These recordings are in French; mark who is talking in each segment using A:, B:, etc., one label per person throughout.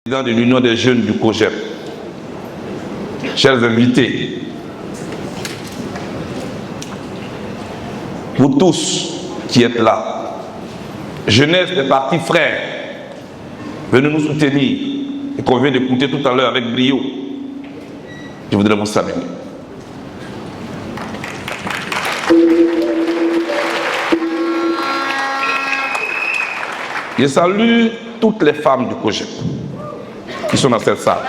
A: Président de l'Union des jeunes du COJEP, chers invités, vous tous qui êtes là, jeunesse des partis frères, venez nous soutenir et qu'on vient d'écouter tout à l'heure avec brio. Je voudrais vous saluer. Je salue toutes les femmes du COJEP qui sont dans cette salle.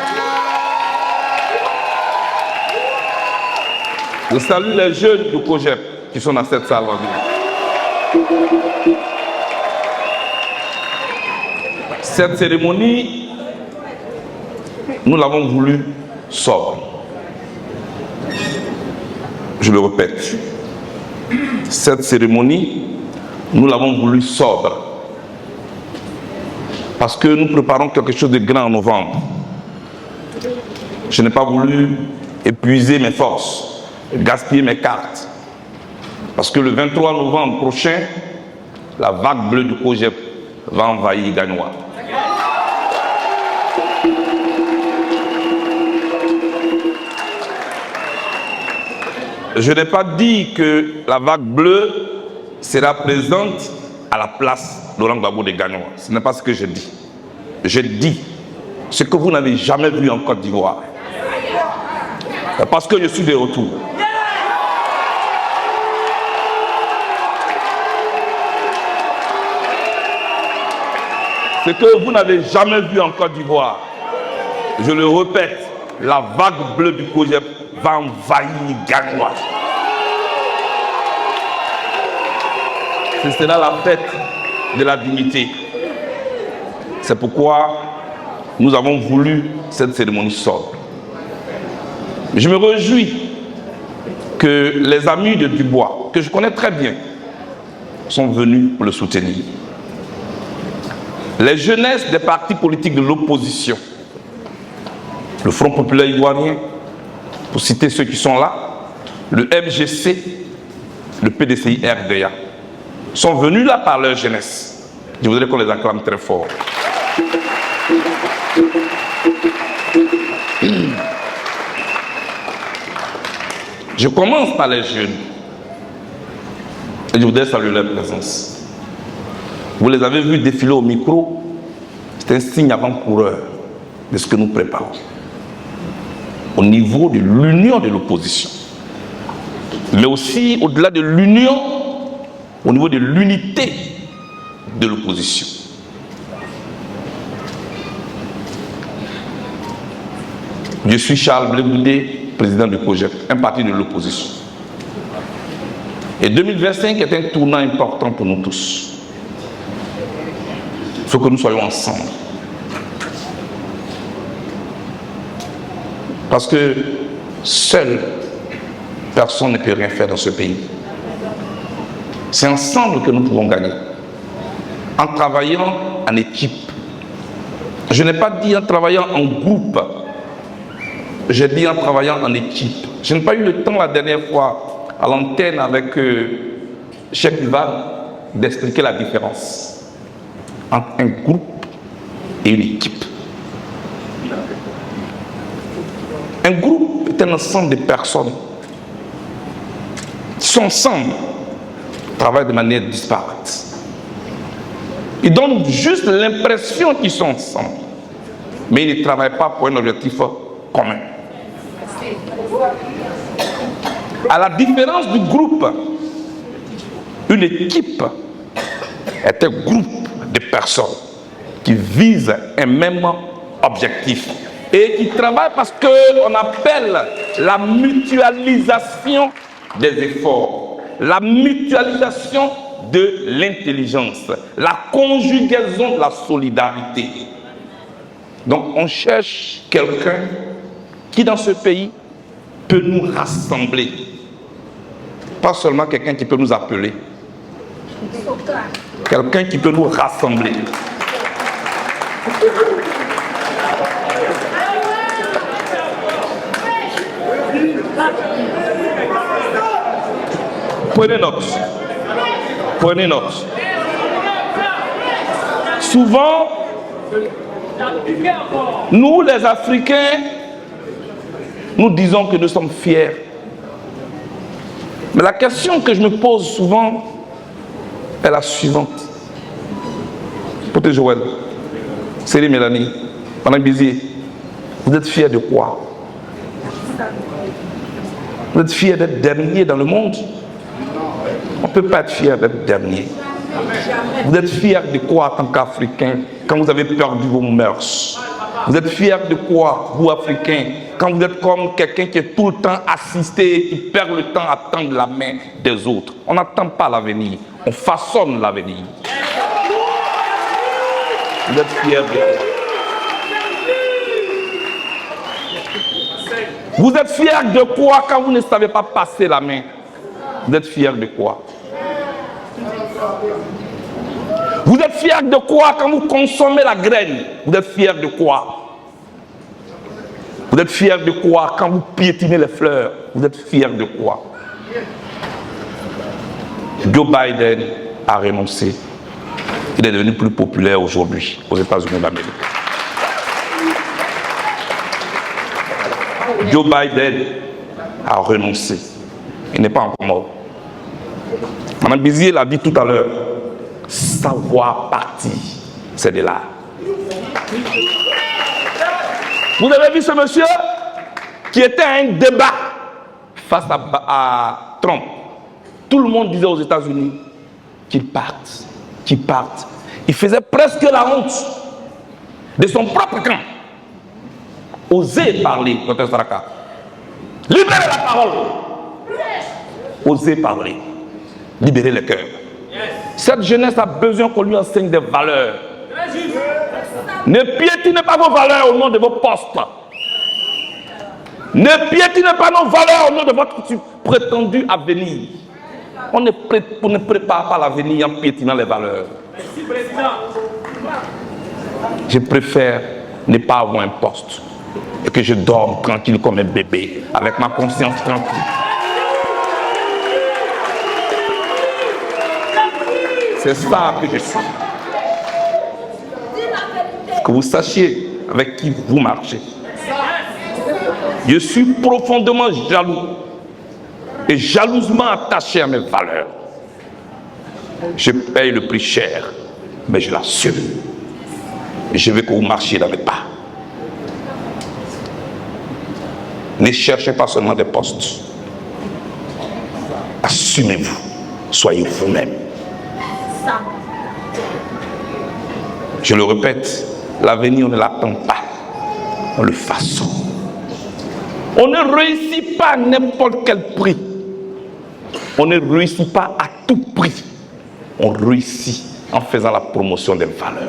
A: Je salue les jeunes du COJEP qui sont dans cette salle. Cette cérémonie, nous l'avons voulu sobre. Je le répète. Cette cérémonie, nous l'avons voulu sobre. Parce que nous préparons quelque chose de grand en novembre. Je n'ai pas voulu épuiser mes forces, gaspiller mes cartes. Parce que le 23 novembre prochain, la vague bleue du COJEP va envahir Gagnoa. Je n'ai pas dit que la vague bleue sera présente à la place Laurent Gbagbo de Gagnoa. Ce n'est pas ce que je dis. Je dis ce que vous n'avez jamais vu en Côte d'Ivoire. Parce que je suis de retour. Ce que vous n'avez jamais vu en Côte d'Ivoire, je le répète, la vague bleue du COJEP va envahir Gagnoa. Ce sera la fête de la dignité. C'est pourquoi nous avons voulu cette cérémonie sobre. Je me réjouis que les amis de Dubois, que je connais très bien, sont venus pour le soutenir. Les jeunesses des partis politiques de l'opposition, le Front populaire ivoirien, pour citer ceux qui sont là, le MGC, le PDCI RDA, sont venus là par leur jeunesse. Je voudrais qu'on les acclame très fort. Je commence par les jeunes. Et je voudrais saluer leur présence. Vous les avez vus défiler au micro. C'est un signe avant-coureur de ce que nous préparons. Au niveau de l'union de l'opposition. Mais aussi au-delà de l'union, au niveau de l'unité de l'opposition. Je suis Charles Blé Goudé, président du COJEP, un parti de l'opposition. Et 2025 est un tournant important pour nous tous. Il faut que nous soyons ensemble. Parce que seule personne ne peut rien faire dans ce pays. C'est ensemble que nous pouvons gagner. En travaillant en équipe. Je n'ai pas dit en travaillant en groupe. J'ai dit en travaillant en équipe. Je n'ai pas eu le temps la dernière fois à l'antenne avec Cheikh Ivan d'expliquer la différence entre un groupe et une équipe. Un groupe est un ensemble de personnes qui sont ensemble, travaillent de manière disparate. Ils donnent juste l'impression qu'ils sont ensemble, mais ils ne travaillent pas pour un objectif commun. À la différence du groupe, une équipe est un groupe de personnes qui visent un même objectif et qui travaillent parce qu'on appelle la mutualisation des efforts, la mutualisation de l'intelligence, la conjugaison de la solidarité. Donc on cherche quelqu'un qui dans ce pays peut nous rassembler. Pas seulement quelqu'un qui peut nous appeler. Quelqu'un qui peut nous rassembler. Prenez note. Prenez note. Souvent, Nous, les Africains, nous disons que nous sommes fiers. Mais la question que je me pose souvent est la suivante. Poté Joël, Céline Mélanie, Madame Bizier, vous êtes fiers de quoi? Vous êtes fiers d'être dernier dans le monde? On ne peut pas être fier d'être dernier. Vous êtes fiers de quoi en tant qu'Africain quand vous avez perdu vos mœurs? Vous êtes fiers de quoi, vous Africains, quand vous êtes comme quelqu'un qui est tout le temps assisté, qui perd le temps à tendre la main des autres? On n'attend pas l'avenir, on façonne l'avenir. Vous êtes fiers de quoi? Vous êtes fiers de quoi quand vous ne savez pas passer la main? Vous êtes fiers de quoi? Vous êtes fiers de quoi quand vous consommez la graine? Vous êtes fiers de quoi? Vous êtes fiers de quoi quand vous piétinez les fleurs? Vous êtes fiers de quoi? Joe Biden a renoncé. Il est devenu plus populaire aujourd'hui aux États-Unis d'Amérique. Joe Biden a renoncé. Il n'est pas encore mort. Madame Bizier l'a dit tout à l'heure. Savoir partir, c'est de l'art. Vous avez vu ce monsieur qui était à un débat face à Trump. Tout le monde disait aux États-Unis qu'il parte, qu'il parte. Il faisait presque la honte de son propre camp. Osez parler, Dr Saraka. Libérez la parole. Osez parler. Libérez le cœur. Cette jeunesse a besoin qu'on lui enseigne des valeurs. Ne piétinez pas vos valeurs au nom de vos postes. Ne piétinez pas nos valeurs au nom de votre prétendu avenir. On ne prépare pas l'avenir en piétinant les valeurs. Je préfère ne pas avoir un poste et que je dorme tranquille comme un bébé, avec ma conscience tranquille. C'est ça que je suis. Que vous sachiez avec qui vous marchez. Je suis profondément jaloux et jalousement attaché à mes valeurs. Je paye le prix cher, mais je l'assume. Et je veux que vous marchiez dans mes pas. Ne cherchez pas seulement des postes. Assumez-vous. Soyez vous-même. Je le répète, l'avenir, on ne l'attend pas. On le façonne. On ne réussit pas à n'importe quel prix. On ne réussit pas à tout prix. On réussit en faisant la promotion des valeurs.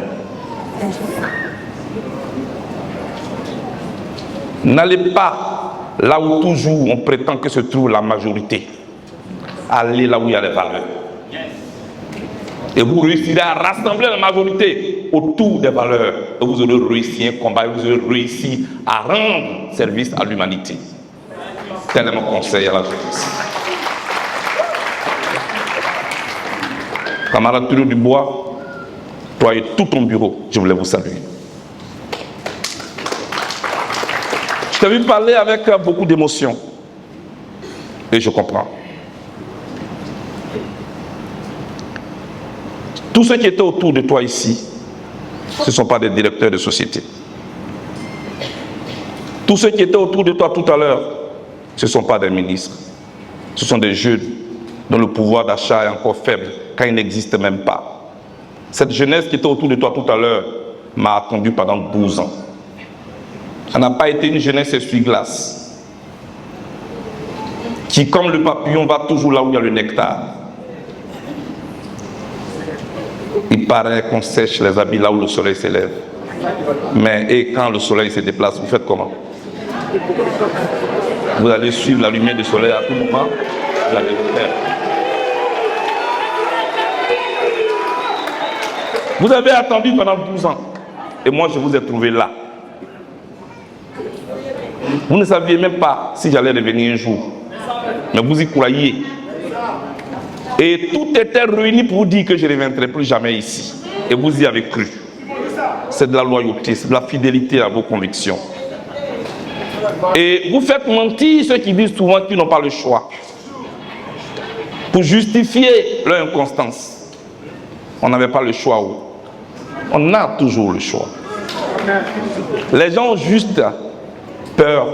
A: N'allez pas là où toujours on prétend que se trouve la majorité. Allez là où il y a les valeurs. Et vous réussirez à rassembler la majorité autour des valeurs. Et vous aurez réussi un combat, et vous aurez réussi à rendre service à l'humanité. Tel est mon conseil à la jeunesse. Camarade Thurio Dubois, toi et tout ton bureau, je voulais vous saluer. Je t'ai vu parler avec beaucoup d'émotion. Et je comprends. Tous ceux qui étaient autour de toi ici, ce ne sont pas des directeurs de société. Tous ceux qui étaient autour de toi tout à l'heure, ce ne sont pas des ministres. Ce sont des jeunes dont le pouvoir d'achat est encore faible, quand il n'existe même pas. Cette jeunesse qui était autour de toi tout à l'heure m'a attendu pendant 12 ans. Ça n'a pas été une jeunesse essuie-glace, qui, comme le papillon, va toujours là où il y a le nectar. Il paraît qu'on sèche les habits là où le soleil s'élève. Mais et quand le soleil se déplace, vous faites comment? Vous allez suivre la lumière du soleil à tout moment. Vous allez le faire. Vous avez attendu pendant 12 ans. Et moi, je vous ai trouvé là. Vous ne saviez même pas si j'allais revenir un jour. Mais vous y croyez. Et tout était réuni pour vous dire que je ne reviendrai plus jamais ici. Et vous y avez cru. c'est de la loyauté, c'est de la fidélité à vos convictions. Et vous faites mentir ceux qui disent souvent qu'ils n'ont pas le choix. Pour justifier leur inconstance. On n'avait pas le choix. On a toujours le choix. Les gens ont juste peur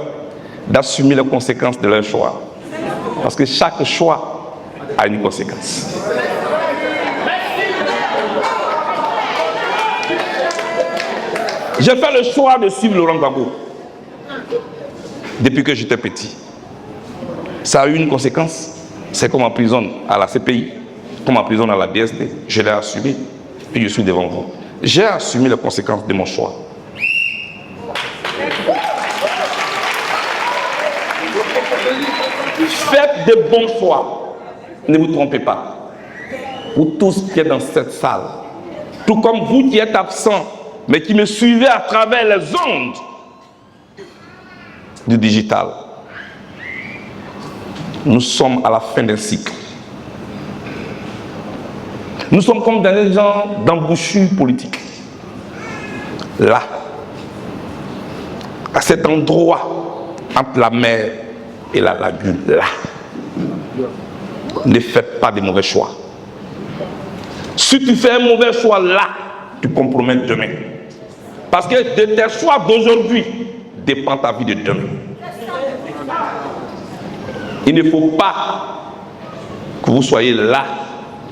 A: d'assumer les conséquences de leur choix. Parce que chaque choix a une conséquence. J'ai fait le choix de suivre Laurent Gbagbo depuis que j'étais petit. Ça a eu une conséquence. C'est qu'on m'emprisonne à la CPI, qu'on m'emprisonne à la DSD. Je l'ai assumé et je suis devant vous. J'ai assumé les conséquences de mon choix. Faites de bons choix. Ne vous trompez pas. Vous tous qui êtes dans cette salle, tout comme vous qui êtes absents, mais qui me suivez à travers les ondes du digital. Nous sommes à la fin d'un cycle. Nous sommes comme dans un genre d'embouchure politique. Là, à cet endroit, entre la mer et la lagune, là, ne faites pas de mauvais choix. Si tu fais un mauvais choix là, tu compromets demain. Parce que de tes choix d'aujourd'hui dépend ta vie de demain. Il ne faut pas que vous soyez là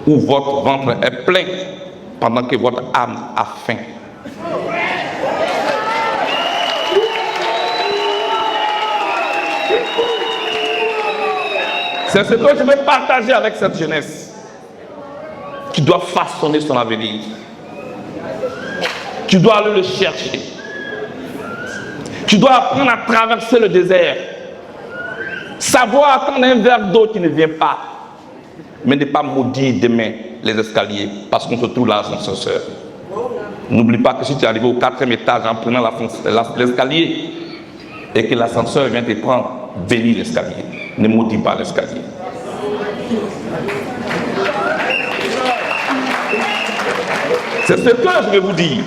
A: où votre ventre est plein pendant que votre âme a faim. C'est ce que je veux partager avec cette jeunesse qui doit façonner son avenir, qui doit aller le chercher, qui doit apprendre à traverser le désert, savoir attendre un verre d'eau qui ne vient pas, mais ne pas maudire demain les escaliers parce qu'on se trouve là à l'ascenseur. N'oublie pas que si tu es arrivé au 4e étage en prenant l'escalier et que l'ascenseur vient te prendre, bénis l'escalier. Ne maudis pas l'escalier. C'est ce que je vais vous dire.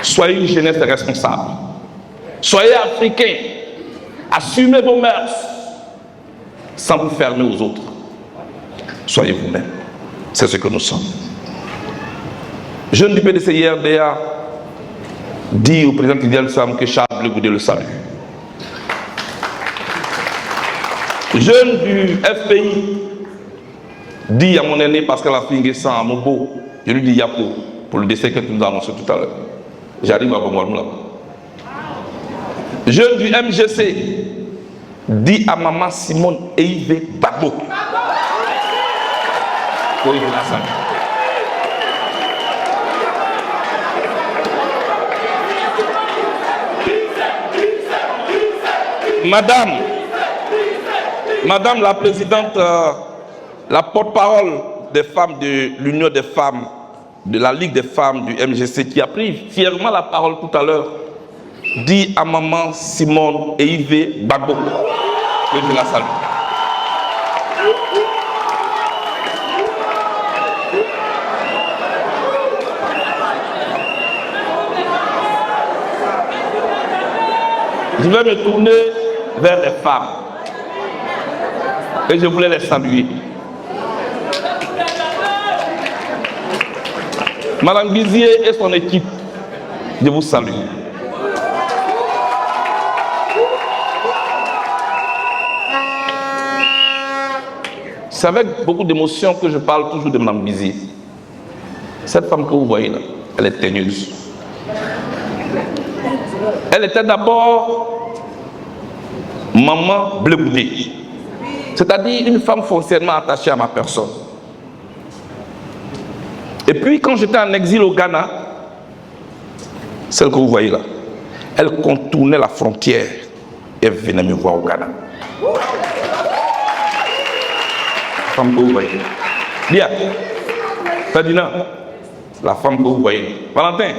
A: Soyez une jeunesse responsable. Soyez africains. Assumez vos mœurs sans vous fermer aux autres. Soyez vous-même. C'est ce que nous sommes. Jeune du PDC IRDA dit au président Idriss Sam que Charles Blé Goudé le salue. Jeune du FPI dit à mon aîné Pascal Afingé-San à Mobo, je lui dis Yapo pour le décès que tu nous as annoncé tout à l'heure. J'arrive à Bomouarou là-bas. Jeune du MGC dit à maman Simone Eivé Babo. Madame la présidente, la porte-parole des femmes de l'Union des femmes, de la Ligue des femmes du MGC, qui a pris fièrement la parole tout à l'heure, dit à maman Simone Eivé Babo que je la salue. Je vais me tourner vers les femmes et je voulais les saluer. Madame Bizier et son équipe, je vous salue. C'est avec beaucoup d'émotion que je parle toujours de Madame Bizier. Cette femme que vous voyez là, elle est teigneuse. Elle était d'abord maman Blé Goudé, c'est-à-dire une femme foncièrement attachée à ma personne. Et puis quand j'étais en exil au Ghana, celle que vous voyez là, elle contournait la frontière et venait me voir au Ghana. La femme que vous voyez. Bien. Ferdinand, la femme que vous voyez. Valentin,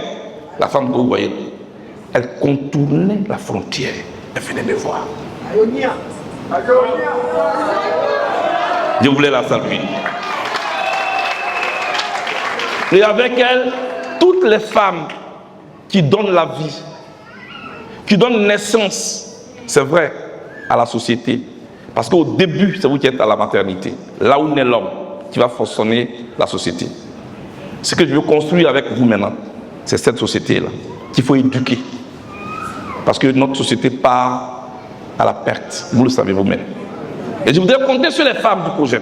A: la femme que vous voyez. Elle contournait la frontière et venait me voir. Je voulais la saluer. Et avec elle, toutes les femmes qui donne la vie, qui donne naissance, c'est vrai, à la société. Parce qu'au début, c'est vous qui êtes à la maternité, là où naît l'homme, qui va façonner la société. Ce que je veux construire avec vous maintenant, c'est cette société-là qu'il faut éduquer. Parce que notre société part à la perte, vous le savez vous-même. Et je voudrais compter sur les femmes du projet.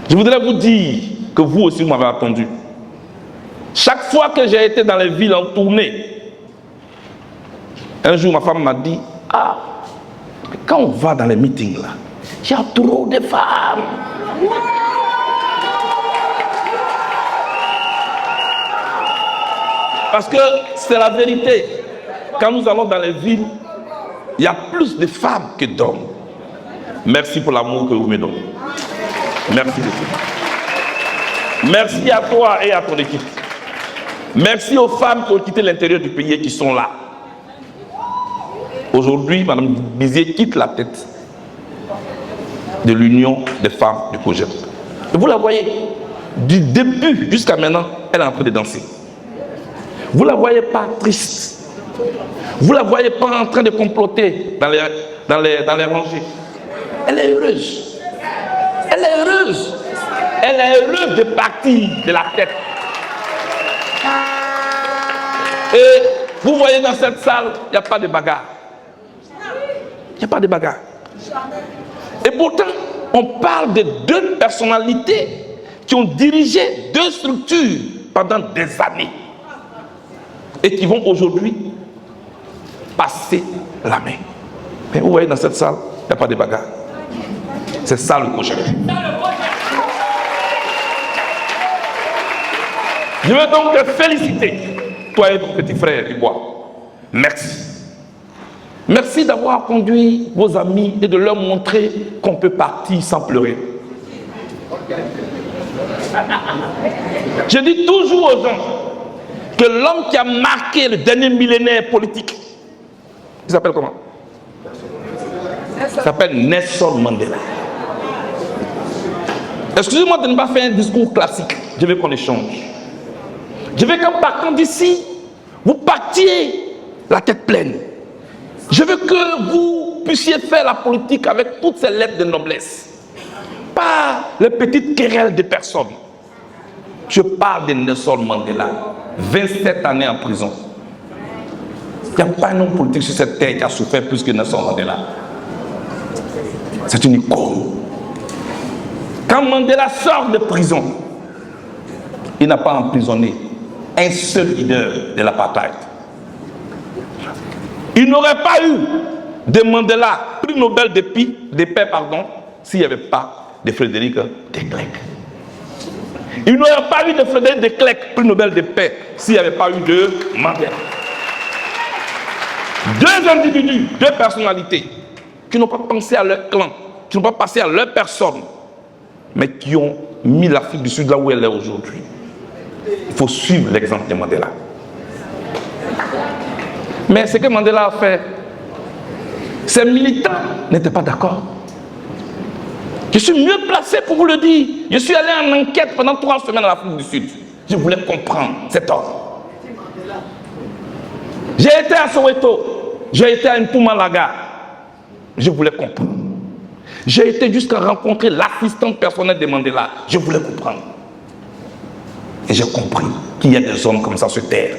A: Je voudrais vous dire que vous aussi, vous m'avez attendu. Chaque fois que j'ai été dans les villes en tournée, un jour ma femme m'a dit, ah, quand on va dans les meetings là, il y a trop de femmes. Parce que c'est la vérité. Quand nous allons dans les villes, il y a plus de femmes que d'hommes. Merci pour l'amour que vous me donnez. Merci beaucoup. Merci à toi et à ton équipe. Merci aux femmes qui ont quitté l'intérieur du pays et qui sont là. Aujourd'hui, Mme Bizier quitte la tête de l'Union des femmes du projet. Et vous la voyez, du début jusqu'à maintenant, elle est en train de danser. Vous ne la voyez pas triste. Vous ne la voyez pas en train de comploter dans les rangées. Elle est heureuse. Elle est heureuse. Elle est heureuse de partir de la tête. Et vous voyez dans cette salle, il n'y a pas de bagarre. Il n'y a pas de bagarre. Et pourtant, on parle de deux personnalités qui ont dirigé deux structures pendant des années. Et qui vont aujourd'hui passer la main. Mais vous voyez dans cette salle, il n'y a pas de bagarre. C'est ça le projet. Je veux donc te féliciter, toi et ton petit frère Dubois. Merci. Merci d'avoir conduit vos amis et de leur montrer qu'on peut partir sans pleurer. Je dis toujours aux gens que l'homme qui a marqué le dernier millénaire politique, il s'appelle comment? Il s'appelle Nelson Mandela. Excusez-moi de ne pas faire un discours classique. Je veux qu'on échange. Je veux qu'en partant d'ici, vous partiez la tête pleine. Je veux que vous puissiez faire la politique avec toutes ces lettres de noblesse. Pas les petites querelles de personnes. Je parle de Nelson Mandela. 27 années en prison. Il n'y a pas un homme politique sur cette terre qui a souffert plus que Nelson Mandela. C'est une icône. Quand Mandela sort de prison, il n'a pas emprisonné un seul leader de l'apartheid. Il n'aurait pas eu de Mandela, prix Nobel de paix, s'il n'y avait pas de Frédéric de Klerk. Il n'aurait pas eu de Frédéric de Klerk, prix Nobel de paix, s'il n'y avait pas eu de Mandela. Deux individus, deux personnalités, qui n'ont pas pensé à leur clan, qui n'ont pas pensé à leur personne, mais qui ont mis l'Afrique du Sud là où elle est aujourd'hui. Il faut suivre l'exemple de Mandela. Mais ce que Mandela a fait, ses militants n'étaient pas d'accord. Je suis mieux placé pour vous le dire. Je suis allé en enquête pendant 3 semaines en Afrique du Sud. Je voulais comprendre cet homme. J'ai été à Soweto, j'ai été à Mpumalanga. Je voulais comprendre. J'ai été jusqu'à rencontrer l'assistante personnelle de Mandela. Je voulais comprendre. Et j'ai compris qu'il y a des hommes comme ça sur terre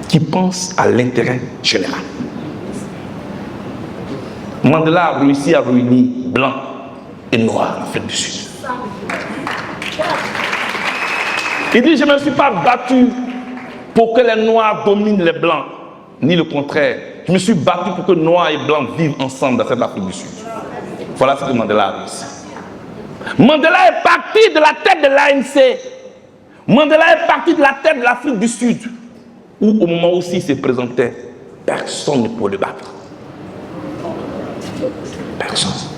A: qui pensent à l'intérêt général. Mandela a réussi à réunir blancs et noirs en Afrique du Sud. Il dit, je ne me suis pas battu pour que les noirs dominent les blancs, ni le contraire. Je me suis battu pour que noirs et blancs vivent ensemble dans cette Afrique du Sud. Voilà ce que Mandela a réussi. Mandela est parti de la tête de l'ANC. Mandela est parti de la tête de l'Afrique du Sud, où au moment où il se présentait, personne ne pouvait le battre. Personne.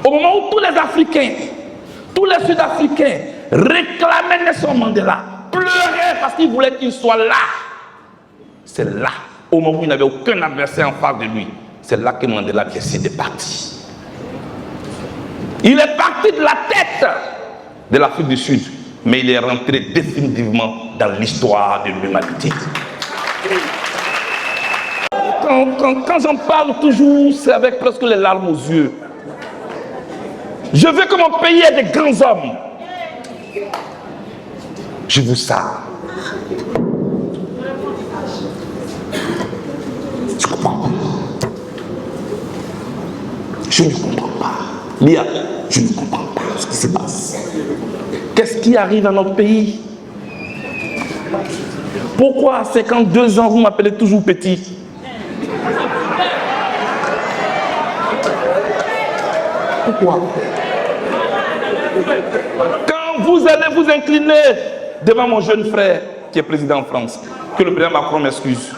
A: Au moment où tous les Africains, tous les Sud-Africains réclamaient Nelson Mandela, pleuraient parce qu'ils voulaient qu'il soit là. C'est là, au moment où il n'avait aucun adversaire en face de lui, c'est là que Mandela décide de partir. Il est parti de la tête de l'Afrique du Sud, mais il est rentré définitivement dans l'histoire de l'humanité. Quand j'en parle toujours, c'est avec presque les larmes aux yeux. Je veux que mon pays ait des grands hommes. Je veux ça. Je comprends pas. Je ne comprends pas. Lia, je ne comprends pas ce qui se passe. Qu'est-ce qui arrive à notre pays? Pourquoi à 52 ans, vous m'appelez toujours petit? Pourquoi? Quand vous allez vous incliner devant mon jeune frère qui est président en France, que le président Macron m'excuse,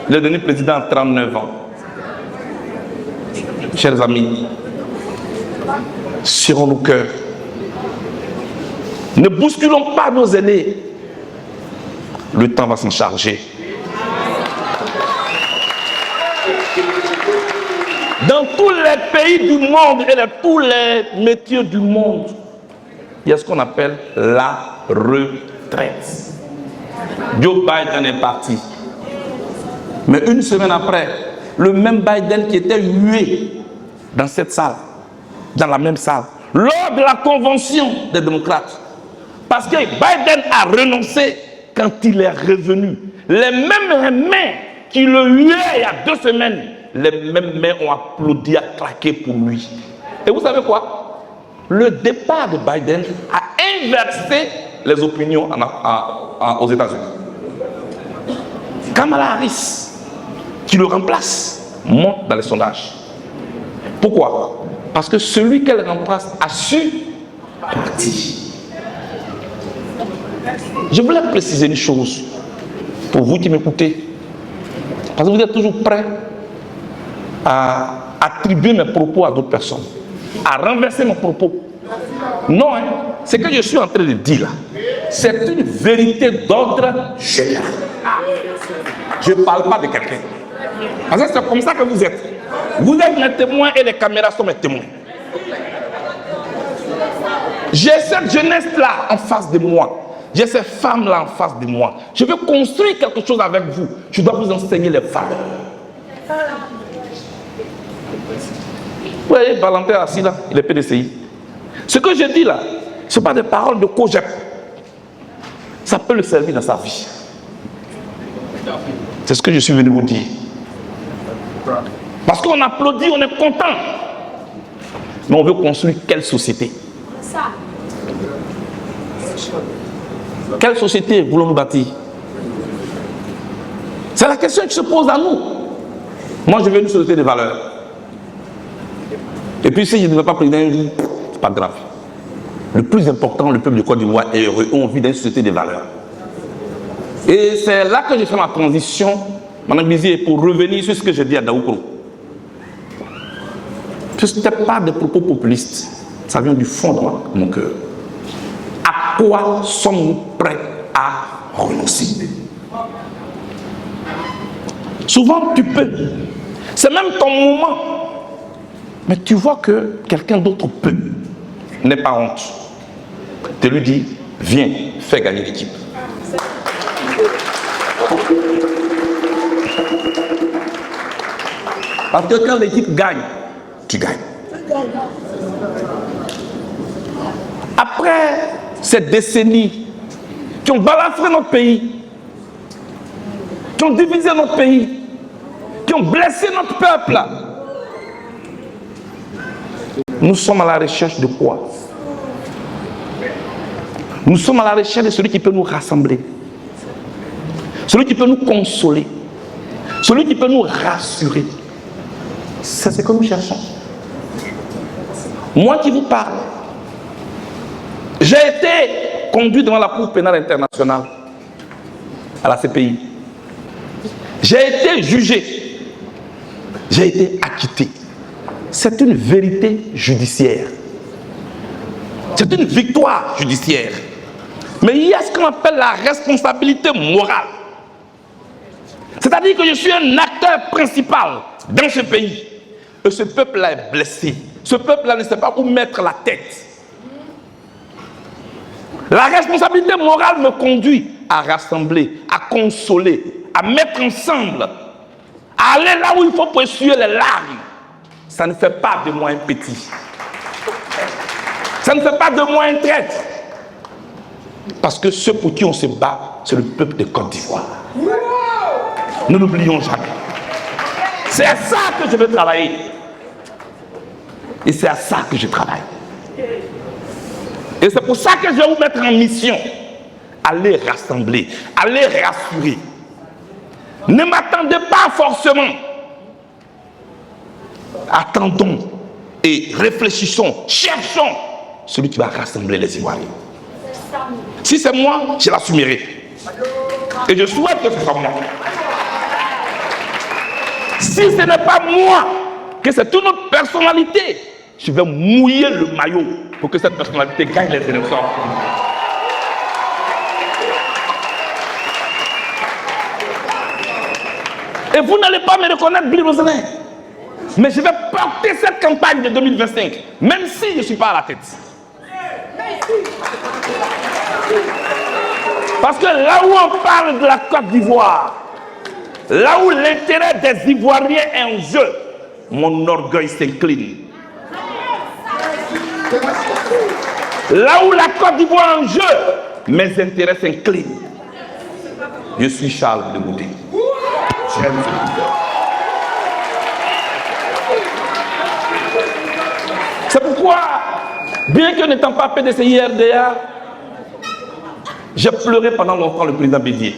A: il est devenu président à 39 ans. Chers amis, serrons nos cœurs. Ne bousculons pas nos aînés. Le temps va s'en charger. Dans tous les pays du monde et dans tous les métiers du monde, il y a ce qu'on appelle la retraite. Joe Biden est parti. Mais une semaine après, le même Biden qui était hué dans cette salle, dans la même salle, lors de la convention des démocrates, parce que Biden a renoncé quand il est revenu. Les mêmes mains qui le huaient il y a 2 semaines, les mêmes mains ont applaudi, a claqué pour lui. Et vous savez quoi? Le départ de Biden a inversé les opinions aux États-Unis. Kamala Harris, qui le remplace, monte dans les sondages. Pourquoi? Parce que celui qu'elle remplace a su partir. Je voulais préciser une chose pour vous qui m'écoutez. Parce que vous êtes toujours prêts à attribuer mes propos à d'autres personnes, à renverser mes propos. Non, hein, ce que je suis en train de dire là, c'est une vérité d'ordre général. Je ne parle pas de quelqu'un. Parce que c'est comme ça que vous êtes. Vous êtes mes témoins et les caméras sont mes témoins. J'ai cette jeunesse-là en face de moi. J'ai ces femmes-là en face de moi. Je veux construire quelque chose avec vous. Je dois vous enseigner les valeurs. Vous voyez, Valentin assis là, il est PDCI. Ce que je dis là, ce ne sont pas des paroles de Kojep. Ça peut le servir dans sa vie. C'est ce que je suis venu vous dire. Parce qu'on applaudit, on est content. Mais on veut construire quelle société? Quelle société voulons-nous bâtir? C'est la question qui se pose à nous. Moi, je veux une société de valeurs. Et puis, si je ne veux pas président, c'est pas grave. Le plus important, le peuple du Côte d'Ivoire est heureux. On vit dans une société de valeurs. Et c'est là que j'ai fait ma transition, Mme Bizier, pour revenir sur ce que j'ai dit à Daoukro. Ce n'était pas des propos populistes. Ça vient du fond de mon cœur. À quoi sommes-nous prêts à renoncer? Souvent, tu peux. C'est même ton moment. Mais tu vois que quelqu'un d'autre peut. N'aie pas honte. Tu lui dis, viens, fais gagner l'équipe. Parce que quand l'équipe gagne, tu gagnes. Après cette décennie qui ont balafré notre pays, qui ont divisé notre pays, qui ont blessé notre peuple, nous sommes à la recherche de quoi? Nous sommes à la recherche de celui qui peut nous rassembler, celui qui peut nous consoler, celui qui peut nous rassurer. C'est ce que nous cherchons. Moi qui vous parle, j'ai été conduit devant la Cour pénale internationale, à la CPI. J'ai été jugé. J'ai été acquitté. C'est une vérité judiciaire. C'est une victoire judiciaire. Mais il y a ce qu'on appelle la responsabilité morale. C'est-à-dire que je suis un acteur principal dans ce pays. Et ce peuple-là est blessé. Ce peuple-là ne sait pas où mettre la tête. La responsabilité morale me conduit à rassembler, à consoler, à mettre ensemble, à aller là où il faut pour essuyer les larmes. Ça ne fait pas de moi un petit. Ça ne fait pas de moi un traître. Parce que ceux pour qui on se bat, c'est le peuple de Côte d'Ivoire. Ne l'oublions jamais. C'est à ça que je veux travailler. Et c'est à ça que je travaille. Et c'est pour ça que je vais vous mettre en mission. Allez rassembler, allez rassurer. Ne m'attendez pas forcément. Attendons et réfléchissons, cherchons celui qui va rassembler les Ivoiriens. Si c'est moi, je l'assumerai. Et je souhaite que ce soit moi. Si ce n'est pas moi, que c'est une autre personnalité, je vais mouiller le maillot pour que cette personnalité gagne les élections. Et vous n'allez pas me reconnaître, Billy Roselin. Mais je vais porter cette campagne de 2025, même si je ne suis pas à la tête. Parce que là où on parle de la Côte d'Ivoire, là où l'intérêt des Ivoiriens est en jeu, mon orgueil s'incline. Là où la Côte d'Ivoire est en jeu, mes intérêts s'inclinent. Je suis Charles de Goudé. J'aime ça. C'est pourquoi, bien que n'étant pas PDCI RDA, j'ai pleuré pendant longtemps le président Bédié.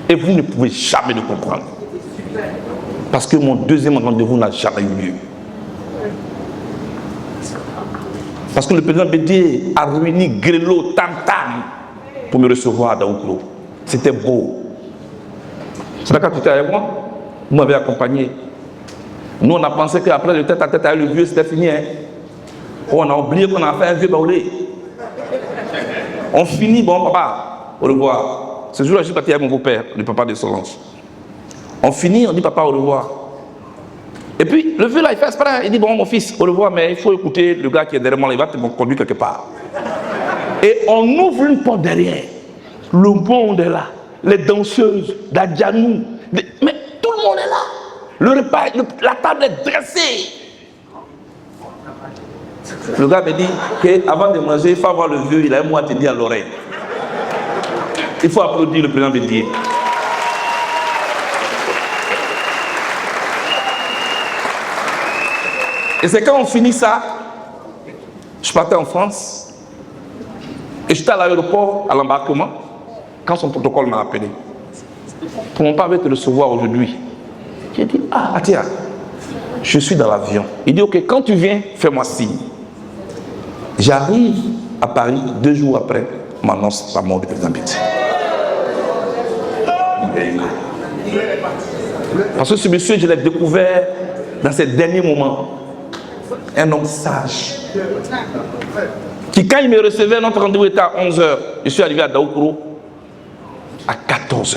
A: Et vous ne pouvez jamais le comprendre. Parce que mon deuxième rendez-vous n'a jamais eu lieu. Parce que le président Bédié a réuni Grelo, Tam-Tam pour me recevoir à Daoukro. C'était beau. C'est là quand tu étais avec moi, vous m'avez accompagné. Nous, on a pensé qu'après le tête à tête avec le vieux, c'était fini. Hein? Oh, on a oublié qu'on a fait un vieux baoulé. On finit, bon papa, au revoir. Ce jour-là, je suis parti avec mon beau-père, le papa de Solange. On finit, on dit papa, au revoir. Et puis, le vieux là, il fait exprès, il dit bon, mon fils, au revoir, mais il faut écouter le gars qui est derrière moi, il va te conduire quelque part. Et on ouvre une porte derrière. Le monde est là. Les danseuses, d'Adjanou. Mais tout le monde est là. Le repas, la table est dressée. Le gars me dit qu'avant de manger, il faut avoir le vieux, il a un mot à te dire à l'oreille. Il faut applaudir le président Bédié. Et c'est quand on finit ça, je partais en France, et j'étais à l'aéroport, à l'embarquement, quand son protocole m'a appelé. Pour mon père veut te recevoir aujourd'hui. J'ai dit, ah tiens, je suis dans l'avion. Il dit, ok, quand tu viens, fais-moi signe. J'arrive à Paris, 2 jours après, on m'annonce la mort du président Bédié. Parce que ce monsieur, je l'ai découvert dans ces derniers moments. Un homme sage. Qui, quand il me recevait, notre rendez-vous était à 11h. Je suis arrivé à Daoukro à 14h.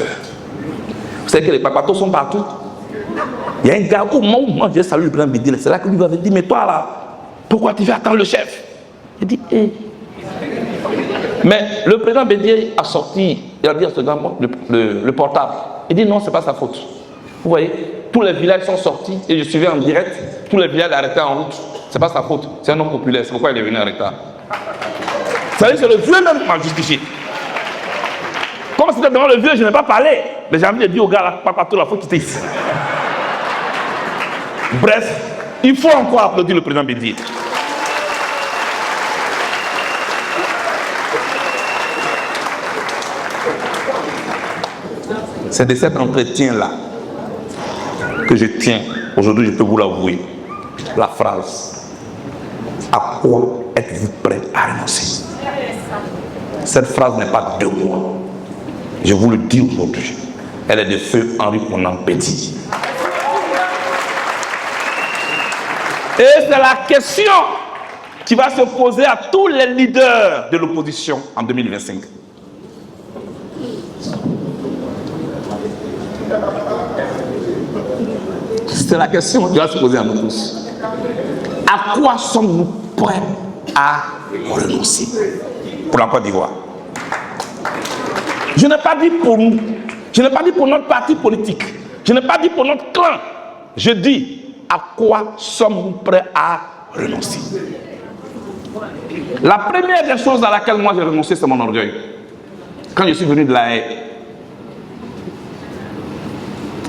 A: Vous savez que les papatos sont partout. Il y a un gars, au moment où moi j'ai salué le président Bédié, c'est là que lui m'avait dit, mais toi là, pourquoi tu veux attendre le chef? Il dit, hé. Mais le président Bédié a sorti, il a dit à ce gars, le portable. Il dit, non, c'est pas sa faute. Vous voyez, tous les villages sont sortis et je suivais en direct, tous les villages arrêtés en route. C'est pas sa faute, c'est un homme populaire, c'est pourquoi il est venu en retard. Vous savez, c'est le vieux même qui m'a justifié. Comme c'était devant le vieux, je n'ai pas parlé. Mais j'ai envie de dire au gars, là, papa, tout la faut quitter ici. Bref, il faut encore applaudir le président Bédié. C'est de cet entretien-là que je tiens, aujourd'hui je peux vous l'avouer, la phrase « À quoi êtes-vous prêt à renoncer ?» Cette phrase n'est pas de moi. Je vous le dis aujourd'hui. Elle est de feu Henri Konan Petit. Et c'est la question qui va se poser à tous les leaders de l'opposition en 2025. C'est la question qui va se poser à nous tous. À quoi sommes-nous prêts à renoncer. Pour la Côte d'Ivoire. Je n'ai pas dit pour nous. Je n'ai pas dit pour notre parti politique. Je n'ai pas dit pour notre clan. Je dis à quoi sommes-nous prêts à renoncer. La première des choses à laquelle moi j'ai renoncé, c'est mon orgueil. Quand je suis venu de La Haye,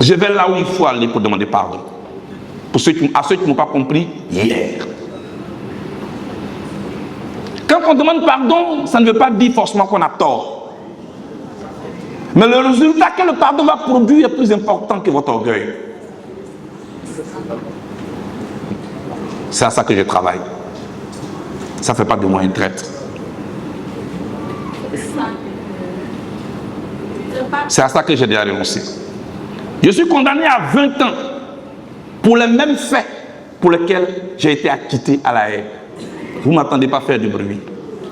A: je vais là où il faut aller pour demander pardon. À ceux qui n'ont pas compris hier. Quand on demande pardon, ça ne veut pas dire forcément qu'on a tort. Mais le résultat que le pardon va produire est plus important que votre orgueil. C'est à ça que je travaille. Ça ne fait pas de moi un traître. C'est à ça que j'ai déjà renoncé. Je suis condamné à 20 ans pour les mêmes faits pour lesquels j'ai été acquitté à La Haye. Vous ne m'attendez pas à faire du bruit.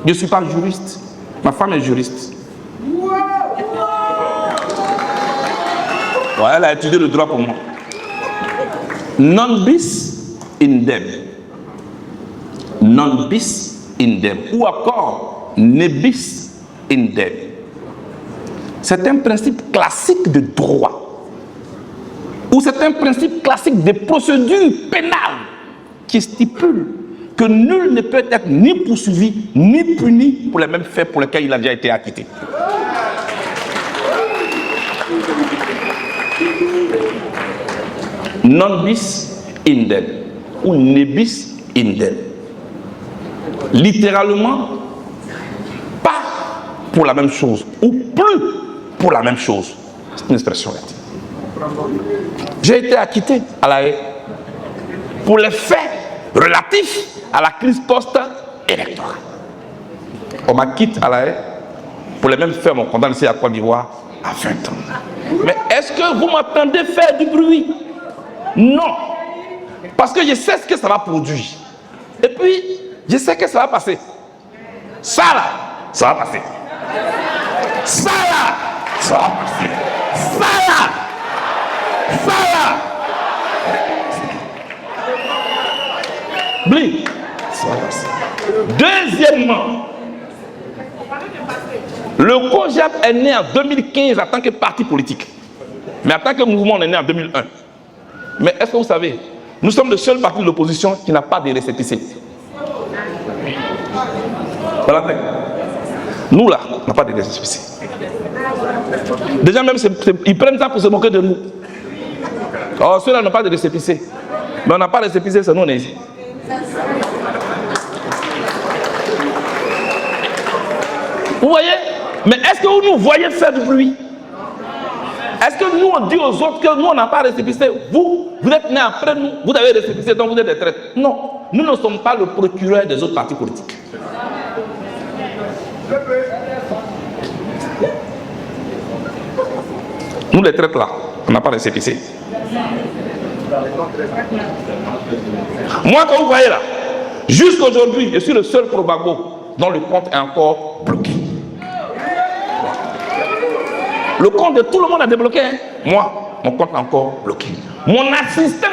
A: Je ne suis pas juriste. Ma femme est juriste. Ouais, elle a étudié le droit pour moi. Non bis indem. Non bis indem. Ou encore ne bis indem. C'est un principe classique de droit. Ou c'est un principe classique des procédures pénales qui stipule que nul ne peut être ni poursuivi ni puni pour les mêmes faits pour lesquels il a déjà été acquitté. Non bis indem ou ne bis indem. Littéralement, pas pour la même chose ou plus pour la même chose. C'est une expression latine. J'ai été acquitté à La Haye pour les faits relatifs à la crise post-électorale. On m'acquitte à La Haye pour les mêmes faits, on m'a condamné ici à Côte d'Ivoire à 20 ans. Mais est-ce que vous m'entendez faire du bruit? Non. Parce que je sais ce que ça va produire. Et puis, je sais que ça va passer. Ça là, ça va passer. Ça là, ça va passer. Ça là, ça là. Bli, ça va passer. Deuxièmement, le COJAP est né en 2015 en tant que parti politique. Mais en tant que mouvement, on est né en 2001. Mais est-ce que vous savez, nous sommes le seul parti de l'opposition qui n'a pas de récépissé. Voilà. Nous là, on n'a pas de récépissé. Déjà même, ils prennent ça pour se moquer de nous. Oh, ceux-là n'ont pas de récépissé. Mais on n'a pas de récépissé, c'est nous, on est ici. Vous voyez? Mais est-ce que vous nous voyez faire du bruit? Est-ce que nous, on dit aux autres que nous, on n'a pas récépissé? Vous êtes nés après nous, vous avez récépissé, donc vous êtes des traîtres. Non, nous ne sommes pas le procureur des autres partis politiques. Nous, les traîtres là, on n'a pas récépissé. Moi, quand vous voyez là, jusqu'aujourd'hui, je suis le seul probago dont le compte est encore bloqué. Le compte de tout le monde a débloqué. Hein? Moi, mon compte est encore bloqué. Mon assistante,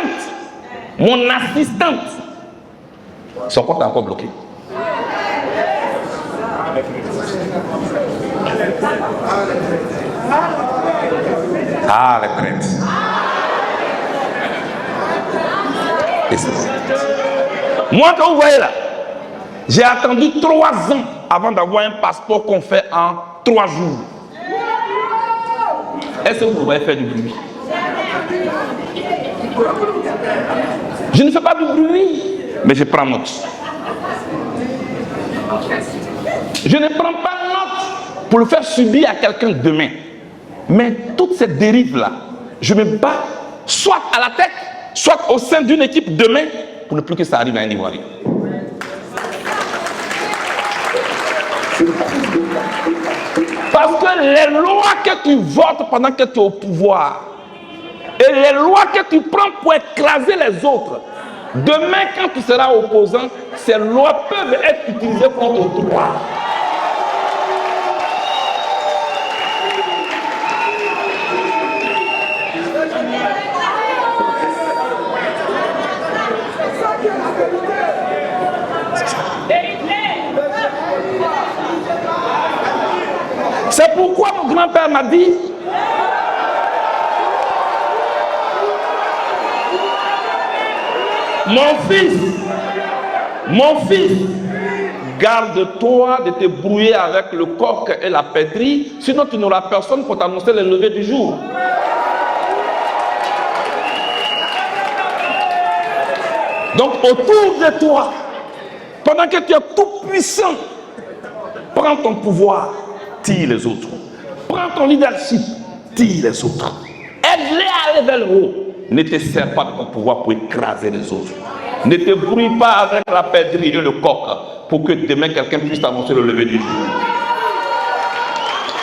A: son compte est encore bloqué. Ah, les traites. Moi, quand vous voyez là, j'ai attendu 3 ans avant d'avoir un passeport qu'on fait en 3 jours. Est-ce que vous pouvez faire du bruit? Je ne fais pas du bruit, mais je prends note. Je ne prends pas note pour le faire subir à quelqu'un demain. Mais toutes ces dérives-là, je me bats soit à la tête, soit au sein d'une équipe demain, pour ne plus que ça arrive à un Ivoirien. Parce que les lois que tu votes pendant que tu es au pouvoir et les lois que tu prends pour écraser les autres, demain quand tu seras opposant, ces lois peuvent être utilisées contre toi. pourquoi mon grand-père m'a dit mon fils, garde-toi de te brouiller avec le coq et la pèterie, sinon tu n'auras personne pour t'annoncer le lever du jour. Donc autour de toi, pendant que tu es tout puissant, prends ton pouvoir, tire les autres. Prends ton leadership, tire les autres. Aide-les à aller vers le haut. Ne te sers pas de ton pouvoir pour écraser les autres. Ne te brouille pas avec la pèterie et le coq pour que demain quelqu'un puisse t'annoncer le lever du jour.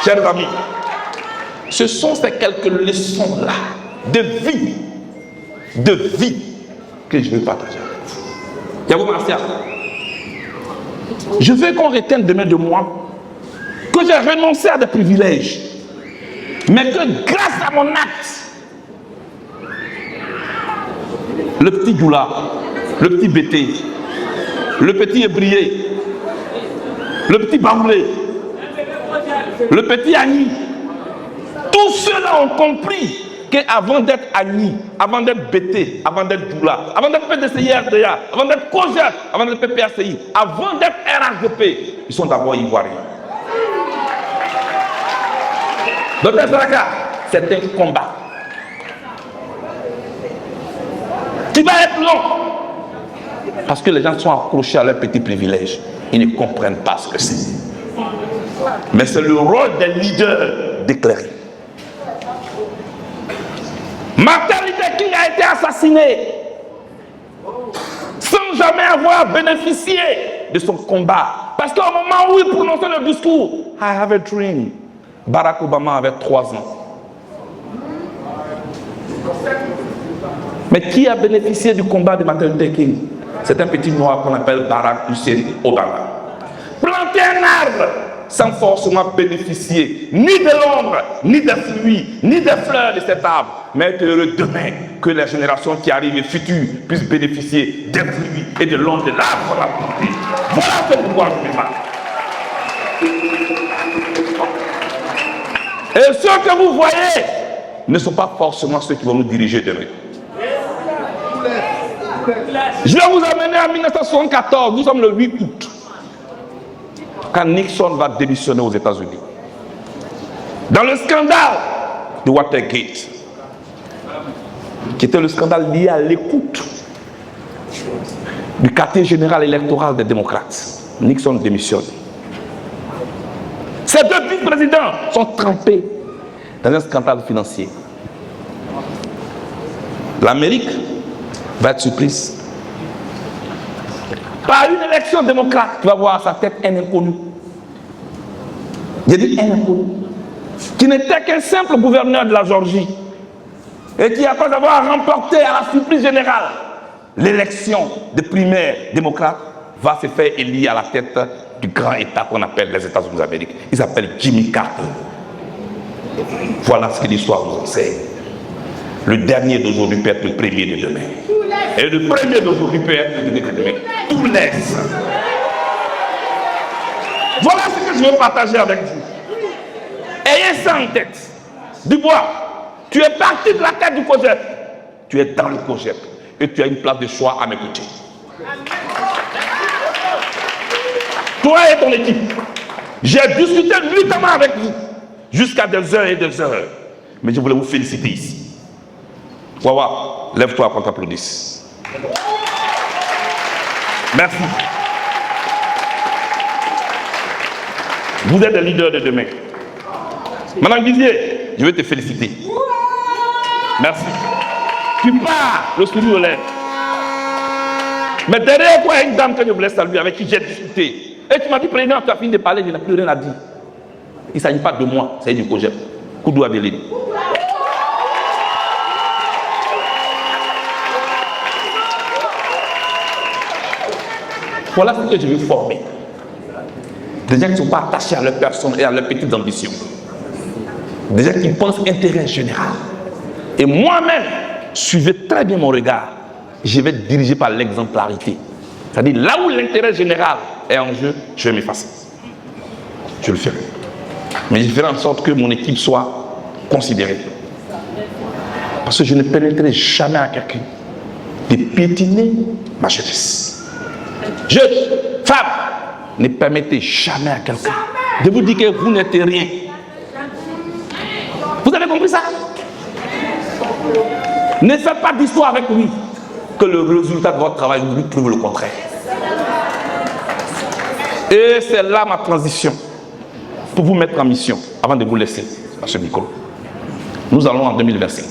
A: Chers amis, ce sont ces quelques leçons-là de vie que je veux partager avec vous. Yahoo Martial, je veux qu'on retienne demain de moi que j'ai renoncé à des privilèges, mais que grâce à mon acte, le petit Doula, le petit Bété, le petit Ébrié, le petit Baoulé, le petit Agni, tous ceux-là ont compris qu'avant d'être Agni, avant d'être Bété, avant d'être Doula, avant d'être PDCI-RDA, avant d'être COJEP, avant d'être PPACI, avant d'être RHDP, ils sont d'abord Ivoiriens. Docteur Saraka, c'est un combat qui va être long parce que les gens sont accrochés à leurs petits privilèges. Ils ne comprennent pas ce que c'est. Mais c'est le rôle des leaders d'éclairer. Martin Luther King a été assassiné sans jamais avoir bénéficié de son combat. Parce qu'au moment où il prononçait le discours, I have a dream, Barack Obama avait 3 ans. Mais qui a bénéficié du combat de Martin Luther King? C'est un petit noir qu'on appelle Barack Hussein Obama. Planter un arbre sans forcément bénéficier ni de l'ombre, ni des fruits, ni des fleurs de cet arbre, mais être heureux demain que les générations qui arrivent et futures puissent bénéficier des fruits et de l'ombre de l'arbre qu'on a planté. Voilà ce pouvoir du débat. Et ceux que vous voyez ne sont pas forcément ceux qui vont nous diriger demain. Je vais vous amener en 1974, nous sommes le 8 août, quand Nixon va démissionner aux États-Unis. Dans le scandale de Watergate, qui était le scandale lié à l'écoute du quartier général électoral des démocrates, Nixon démissionne. Ces 2 vice-présidents sont trempés dans un scandale financier. L'Amérique va être surprise par une élection démocrate qui va voir à sa tête un inconnu. J'ai dit un inconnu, qui n'était qu'un simple gouverneur de la Géorgie et qui, après avoir remporté à la surprise générale l'élection de primaire démocrate, va se faire élire à la tête du grand État qu'on appelle les États-Unis d'Amérique. Il s'appelle Jimmy Carter. Voilà ce que l'histoire nous enseigne. Le dernier d'aujourd'hui peut être le premier de demain. Et le premier d'aujourd'hui peut être le dernier de demain. Tout laisse. Voilà ce que je veux partager avec vous. Ayez ça en tête. Dubois, tu es parti de la tête du COJEP. Tu es dans le COJEP. Et tu as une place de choix à m'écouter. Toi et ton équipe. J'ai discuté nuitamment avec vous. Jusqu'à des heures et des heures. Mais je voulais vous féliciter ici. Wawa, lève-toi pour t'applaudir. Merci. Vous êtes les leaders de demain. Madame Vizier, je veux te féliciter. Merci. Tu pars, le sourire aux lèvres. Mais derrière toi, il y a une dame que je voulais saluer, avec qui j'ai discuté. Et tu m'as dit, président, tu as fini de parler, je n'ai plus rien à dire. Il ne s'agit pas de moi, c'est du COJEP. Koudou Abelini. Voilà ce que je veux former. Des gens qui ne sont pas attachés à leur personne et à leurs petites ambitions. Des gens qui pensent intérêt général. Et moi-même, suivez très bien mon regard. Je vais être dirigé par l'exemplarité. C'est-à-dire, là où l'intérêt général est en jeu, je vais m'effacer. Je le ferai. Mais je ferai en sorte que mon équipe soit considérée. Parce que je ne permettrai jamais à quelqu'un de piétiner ma jeunesse. Jeunes, femmes, ne permettez jamais à quelqu'un de vous dire que vous n'êtes rien. Vous avez compris ça? Ne faites pas d'histoire avec lui, que le résultat de votre travail lui prouve le contraire. Et c'est là ma transition pour vous mettre en mission avant de vous laisser, M. Nicolo. Nous allons en 2025.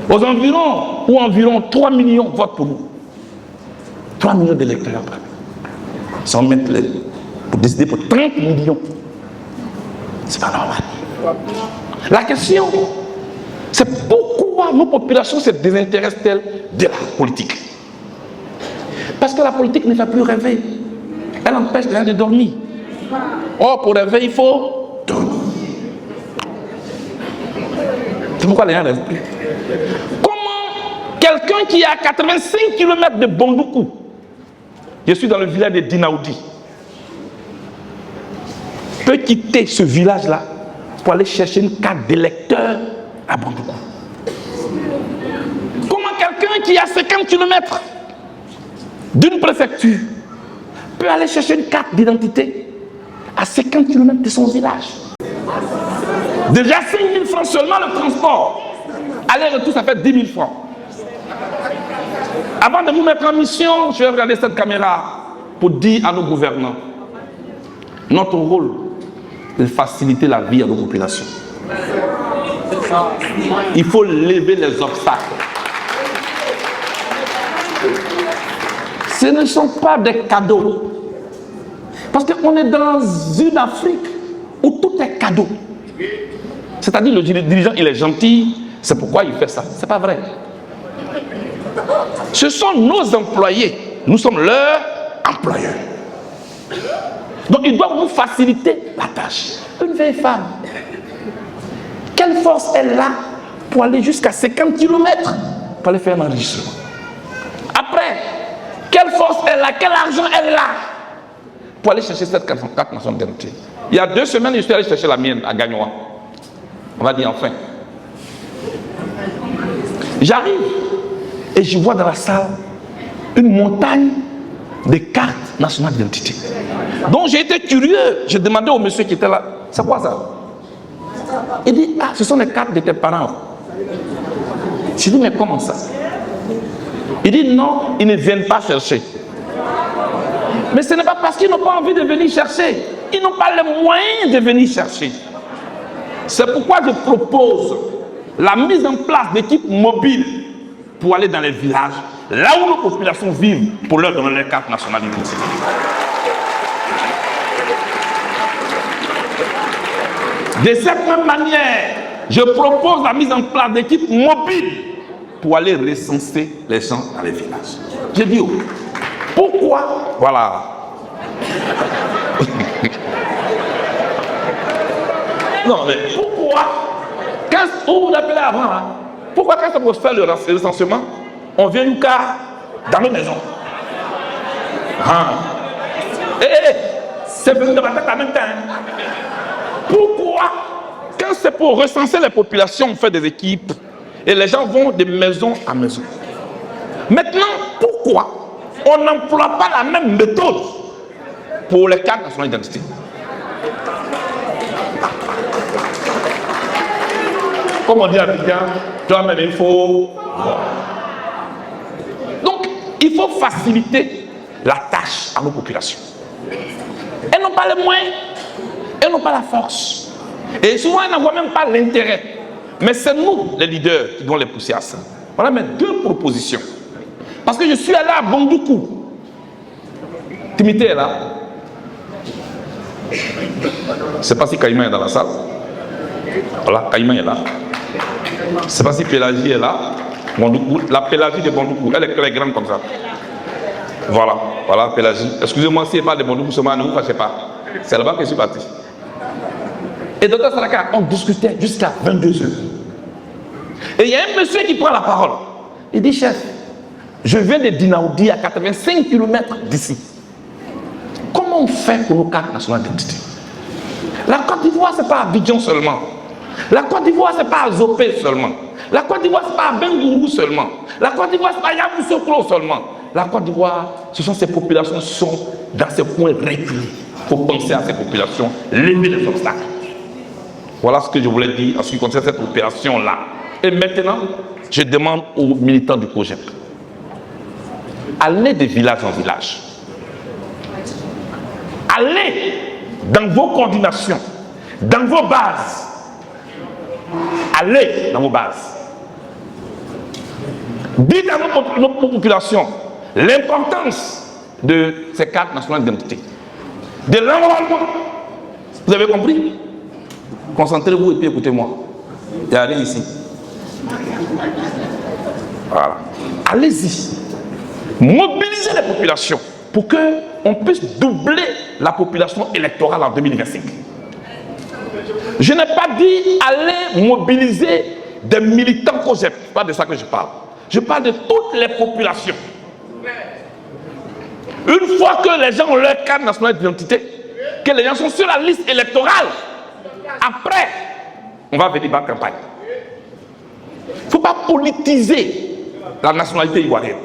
A: Aux environs, ou environ 3 millions votent pour nous. 3 millions d'électeurs. Sans mettre pour décider pour 30 millions. C'est pas normal. La question, c'est pourquoi nos populations se désintéressent-elles de la politique? Parce que la politique ne fait plus rêver. Elle empêche les gens de dormir. Or, pour rêver, il faut dormir. C'est pourquoi les gens ne rêvent plus. Comment quelqu'un qui est à 85 km de Bondoukou, je suis dans le village de Dinaoudi, peut quitter ce village-là pour aller chercher une carte d'électeur à Bondoukou? Comment quelqu'un qui est à 50 km d'une préfecture peut aller chercher une carte d'identité à 50 km de son village? Déjà 5 000 francs seulement le transport. Aller-retour, ça fait 10 000 francs. Avant de vous mettre en mission, je vais regarder cette caméra pour dire à nos gouvernants, notre rôle est de faciliter la vie à nos populations. Il faut lever les obstacles. Ce ne sont pas des cadeaux. Parce qu'on est dans une Afrique où tout est cadeau. C'est-à-dire le dirigeant, il est gentil, c'est pourquoi il fait ça. Ce n'est pas vrai. Ce sont nos employés. Nous sommes leurs employeurs. Donc ils doivent nous faciliter la tâche. Une vieille femme, quelle force elle a pour aller jusqu'à 50 km pour aller faire un enregistrement? Après, quelle force elle a, quel argent elle a pour aller chercher cette carte nationale d'identité? Il y a 2 semaines, je suis allé chercher la mienne à Gagnoa. On va dire enfin. J'arrive et je vois dans la salle une montagne de cartes nationales d'identité. Donc j'ai été curieux, j'ai demandé au monsieur qui était là, c'est quoi ça? Il dit, ah, ce sont les cartes de tes parents. J'ai dit, mais comment ça? Il dit, non, ils ne viennent pas chercher. Mais ce n'est pas parce qu'ils n'ont pas envie de venir chercher. Ils n'ont pas les moyens de venir chercher. C'est pourquoi je propose la mise en place d'équipes mobiles pour aller dans les villages, là où nos populations vivent, pour leur donner les cartes nationales d'identité. De cette même manière, je propose la mise en place d'équipes mobiles pour aller recenser les gens dans les villages. J'ai dit, oh, pourquoi? Voilà. Non, mais pourquoi, quand on vous appelez avant, hein, pourquoi quand on veut faire le recensement, on vient nous car dans nos maisons? Hein? C'est venu de ma tête en même temps. Pourquoi, quand c'est pour recenser les populations, on fait des équipes et les gens vont de maison à maison? Maintenant, pourquoi on n'emploie pas la même méthode pour les cartes nationales d'identité? Comme on dit à Abidjan, toi-même il faut. Donc, il faut faciliter la tâche à nos populations. Elles n'ont pas les moyens, elles n'ont pas la force. Et souvent, elles n'en voient même pas l'intérêt. Mais c'est nous, les leaders, qui devons les pousser à ça. Voilà mes 2 propositions. Parce que je suis allé à Bondoukou. Timité est là. Je ne sais pas si Caïman est dans la salle. Voilà, Caïman est là. Je ne sais pas si Pélagie est là. Bondoukou, la Pélagie de Bondoukou, elle est grande comme ça. Voilà, voilà Pélagie. Excusez-moi si elle parle de Bondoukou seulement, ne vous fâchez pas. C'est là-bas que je suis parti. Et Dr Saraka, on discutait jusqu'à 22h. Et il y a un monsieur qui prend la parole. Il dit, chef, je viens de Dinaoudi à 85 km d'ici. Comment comment on fait pour nos cartes nationales d'identité? La Côte d'Ivoire, ce n'est pas Abidjan seulement. La Côte d'Ivoire, ce n'est pas Zopé seulement. La Côte d'Ivoire, ce n'est pas Bengourou seulement. La Côte d'Ivoire, ce n'est pas Yamoussoukro seulement. La Côte d'Ivoire, ce sont ces populations qui sont dans ces coins reculés. Il faut penser à ces populations, lever les obstacles. Voilà ce que je voulais dire en ce qui concerne cette opération-là. Et maintenant, je demande aux militants du COJEP, allez de village en village. Allez dans vos coordinations, dans vos bases. Allez dans vos bases. Dites à nos populations l'importance de ces cartes nationales d'identité. De l'enrôlement. Vous avez compris? Concentrez-vous et puis écoutez-moi. Il n'y a rien ici. Voilà. Allez-y. Mobilisez les populations pour qu'on puisse doubler la population électorale en 2025. Je n'ai pas dit aller mobiliser des militants COJEP. Ce n'est pas de ça que je parle. Je parle de toutes les populations. Une fois que les gens ont leur carte nationale d'identité, que les gens sont sur la liste électorale, après, on va venir battre campagne. Il ne faut pas politiser la nationalité ivoirienne.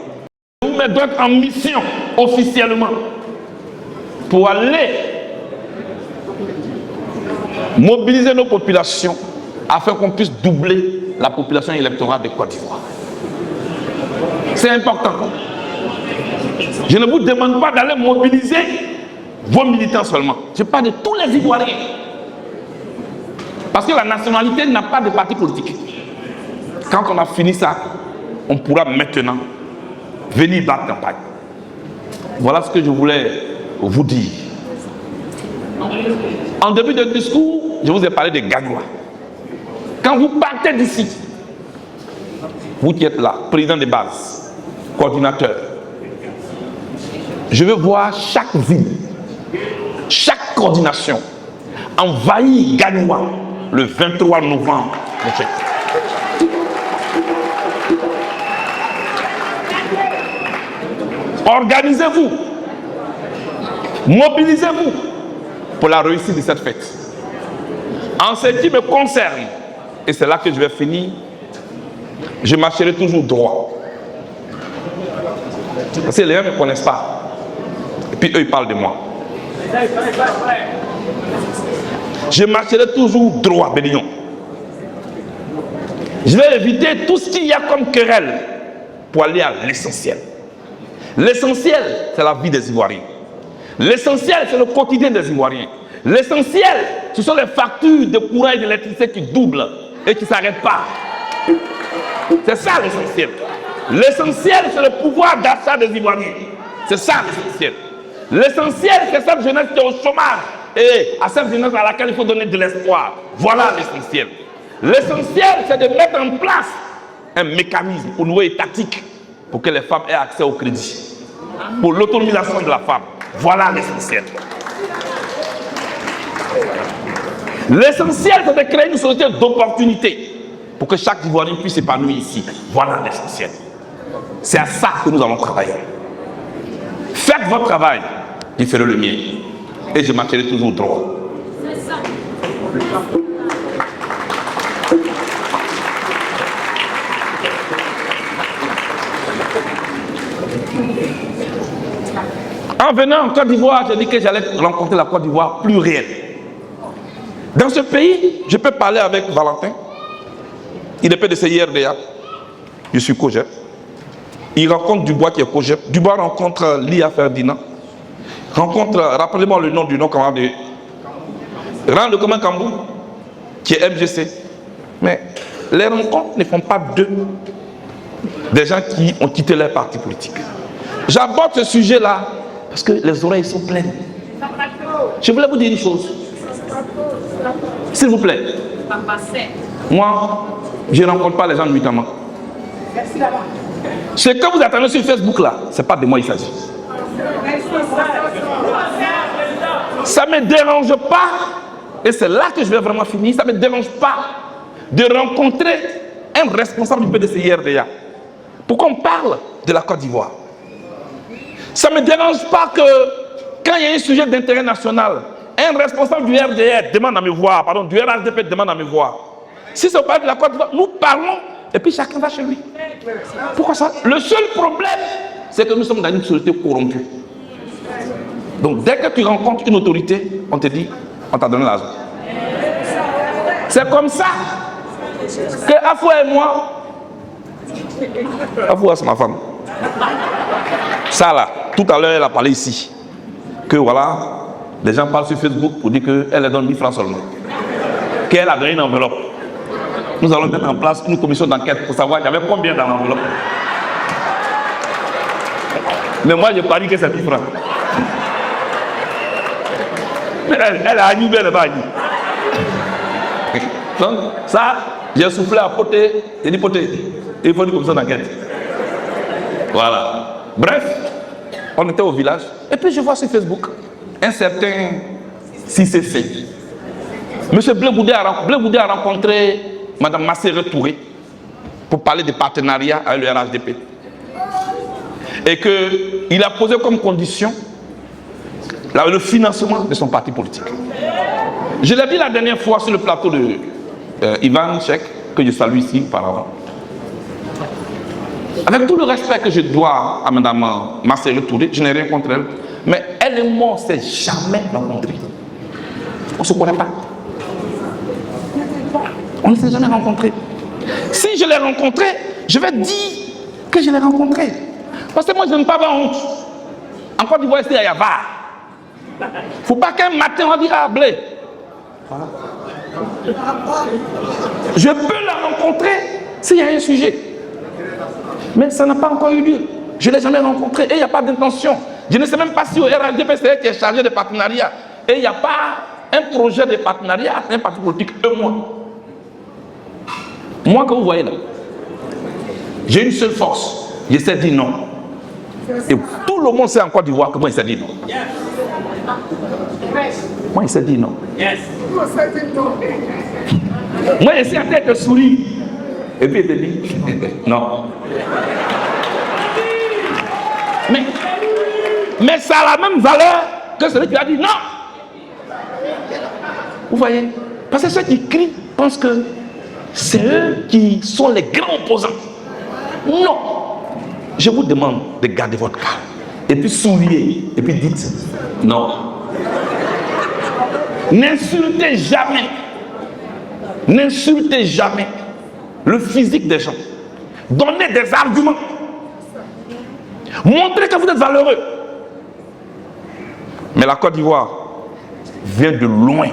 A: Vous mettez en mission officiellement pour aller mobiliser nos populations afin qu'on puisse doubler la population électorale de Côte d'Ivoire. C'est important. Je ne vous demande pas d'aller mobiliser vos militants seulement. Je parle de tous les Ivoiriens. Parce que la nationalité n'a pas de parti politique. Quand on a fini ça, on pourra maintenant venir battre campagne. Voilà ce que je voulais vous dire. En début de discours, je vous ai parlé de Gagnois. Quand vous partez d'ici, vous qui êtes là, président de base, coordinateur, je veux voir chaque ville, chaque coordination envahir Gagnois le 23 novembre. Organisez-vous, mobilisez-vous pour la réussite de cette fête. En ce qui me concerne, et c'est là que je vais finir, je marcherai toujours droit. Parce que les gens ne me connaissent pas. Et puis eux, ils parlent de moi. Je marcherai toujours droit, Bélignon. Je vais éviter tout ce qu'il y a comme querelle pour aller à l'essentiel. L'essentiel, c'est la vie des Ivoiriens. L'essentiel, c'est le quotidien des Ivoiriens. L'essentiel, ce sont les factures de courant et d'électricité qui doublent et qui ne s'arrêtent pas. C'est ça l'essentiel. L'essentiel, c'est le pouvoir d'achat des Ivoiriens. C'est ça l'essentiel. L'essentiel, c'est cette jeunesse qui est au chômage. Et à cette jeunesse à laquelle il faut donner de l'espoir. Voilà l'essentiel. L'essentiel, c'est de mettre en place un mécanisme au niveau étatique pour que les femmes aient accès au crédit. Pour l'autonomisation de la femme. Voilà l'essentiel. L'essentiel, c'est de créer une société d'opportunités pour que chaque Ivoirien puisse s'épanouir ici. Voilà l'essentiel. C'est à ça que nous allons travailler. Faites votre travail, je ferai le mien. Et je marcherai toujours droit. En venant en Côte d'Ivoire, j'ai dit que j'allais rencontrer la Côte d'Ivoire plus réelle. Dans ce pays, je peux parler avec Valentin. Il est PDC IRDA. Je suis COJEP. Il rencontre Dubois qui est COJEP. Dubois rencontre Lia Ferdinand. Rencontre, rappelez-moi le nom du nom camarade de Rang de Commun Cambou, qui est MGC. Mais les rencontres ne font pas d'eux des gens qui ont quitté leur parti politique. J'aborde ce sujet-là parce que les oreilles sont pleines. Je voulais vous dire une chose. S'il vous plaît. Moi, je ne rencontre pas les gens nuitamment. Ce que vous attendez sur Facebook là, ce n'est pas de moi il s'agit. Ça ne me dérange pas, et c'est là que je vais vraiment finir, ça ne me dérange pas de rencontrer un responsable du PDC IRDA. Pourquoi on parle de la Côte d'Ivoire? Ça ne me dérange pas que quand il y a un sujet d'intérêt national, un responsable du RDR demande à me voir, pardon, du RHDP demande à me voir. Si c'est au palais de la Côte d'Ivoire, nous parlons et puis chacun va chez lui. Pourquoi ça? Le seul problème, c'est que nous sommes dans une société corrompue. Donc dès que tu rencontres une autorité, on te dit, on t'a donné l'argent. C'est comme ça que Afou et moi, Afou c'est ma femme. Ça là, tout à l'heure elle a parlé ici, que voilà, les gens parlent sur Facebook pour dire qu'elle donne 1000 francs seulement. Qu'elle a donné une enveloppe. Nous allons mettre en place une commission d'enquête pour savoir il y avait combien dans l'enveloppe. Mais moi je parie que c'est 1000 francs. Mais elle a animé, elle n'est pas animée. Donc ça, j'ai soufflé à Poté, j'ai dit Poté, il faut une commission d'enquête. Voilà. Bref, on était au village, et puis je vois sur Facebook un certain CCC. Monsieur Blé Goudé a rencontré Mme Masséré Touré pour parler des partenariats avec le RHDP. Et qu'il a posé comme condition le financement de son parti politique. Je l'ai dit la dernière fois sur le plateau de Ivan Chek, que je salue ici par avant. Avec tout le respect que je dois à Mme Masséré Touré, je n'ai rien contre elle, mais elle et moi, on ne s'est jamais rencontrés. On ne se connaît pas. On ne s'est jamais rencontrés. Si je l'ai rencontré, je vais dire que je l'ai rencontré. Parce que moi, je n'aime pas avoir honte. En Côte d'Ivoire, c'est à Yavar. Il ne faut pas qu'un matin, on dise ah, Blé. Voilà. Je peux la rencontrer s'il y a un sujet. Mais ça n'a pas encore eu lieu. Je ne l'ai jamais rencontré et il n'y a pas d'intention. Je ne sais même pas si au RHDP, c'est elle qui est chargée des partenariats. Et il n'y a pas un projet de partenariat, un parti politique, Moi que vous voyez là, j'ai une seule force. Je sais dire non. Et tout le monde sait en Côte d'Ivoire que moi, il sait dire non. Moi, il sait dire non. Moi, je sais à tête de souris. Et puis, il te dit non. Mais ça a la même valeur que celui qui a dit non. Vous voyez? Parce que ceux qui crient pensent que c'est eux qui sont les grands opposants. Non. Je vous demande de garder votre calme. Et puis souriez. Et puis dites non. N'insultez jamais. N'insultez jamais le physique des gens. Donnez des arguments. Montrez que vous êtes valeureux. Mais la Côte d'Ivoire vient de loin.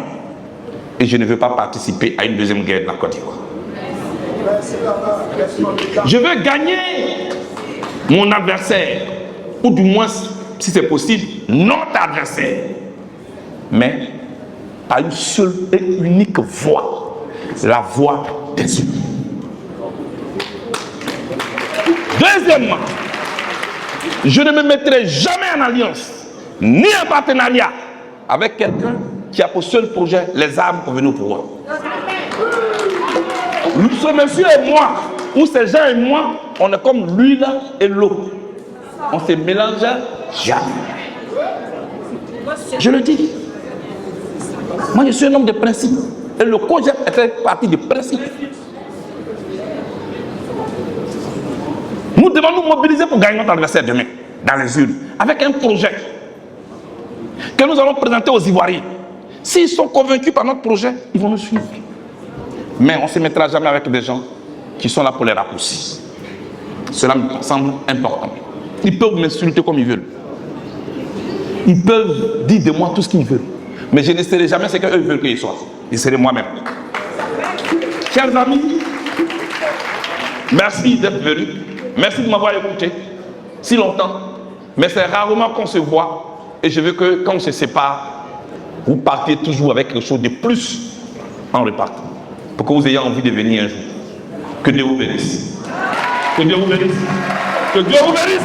A: Et je ne veux pas participer à une deuxième guerre de la Côte d'Ivoire. Je veux gagner mon adversaire, ou du moins, si c'est possible, notre adversaire. Mais par une seule et unique voie, la voie des humains. Deuxièmement, je ne me mettrai jamais en alliance, ni en partenariat avec quelqu'un qui a pour seul projet les armes pour venir au pouvoir. Ce monsieur et moi, ou ces gens et moi, on est comme l'huile et l'eau. On se mélange jamais. Je le dis. Moi, je suis un homme de principe. Et le COJEP était partie de principe. Nous devons nous mobiliser pour gagner notre adversaire demain, dans les urnes, avec un projet que nous allons présenter aux Ivoiriens. S'ils sont convaincus par notre projet, ils vont nous suivre. Mais on ne se mettra jamais avec des gens qui sont là pour les raccourcis. Cela me semble important. Ils peuvent m'insulter comme ils veulent. Ils peuvent dire de moi tout ce qu'ils veulent. Mais je ne serai jamais ce qu'eux veulent qu'ils soient. Je serai moi-même. Chers amis, merci d'être venus. Merci de m'avoir écouté si longtemps. Mais c'est rarement qu'on se voit. Et je veux que quand on se sépare, vous partiez toujours avec quelque chose de plus en repartant. Pour que vous ayez envie de venir un jour. Que Dieu vous bénisse. Que Dieu vous bénisse. Que Dieu vous bénisse.